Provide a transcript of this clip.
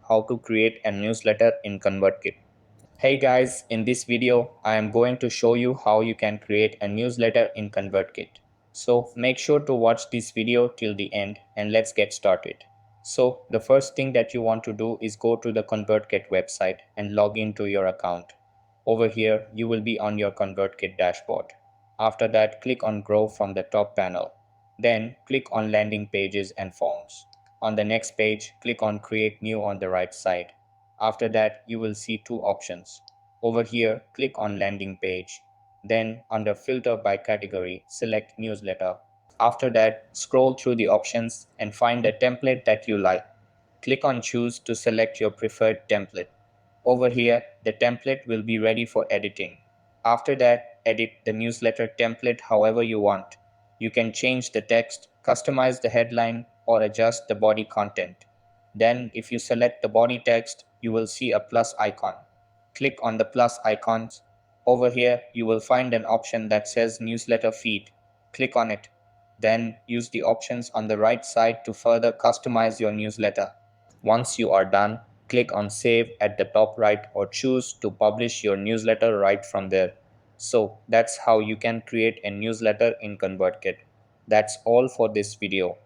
how to create a newsletter in ConvertKit. Hey guys, in this video, I am going to show you how you can create a newsletter in ConvertKit. So make sure to watch this video till the end and let's get started. So the first thing that you want to do is go to the ConvertKit website and log into your account. Over here, you will be on your ConvertKit dashboard. After that, click on Grow from the top panel. Then click on Landing Pages and Forms. On the next page, click on Create New on the right side. After that, you will see two options. Over here, click on Landing Page. Then, under Filter by Category, select Newsletter. After that, scroll through the options and find a template that you like. Click on Choose to select your preferred template. Over here, the template will be ready for editing. After that, edit the newsletter template however you want. You can change the text, customize the headline, or adjust the body content. Then, if you select the body text, you will see a plus icon. Click on the plus icons. Over here, you will find an option that says Newsletter Feed. Click on it. Then, use the options on the right side to further customize your newsletter. Once you are done, click on Save at the top right or choose to publish your newsletter right from there. So that's how you can create a newsletter in ConvertKit. That's all for this video.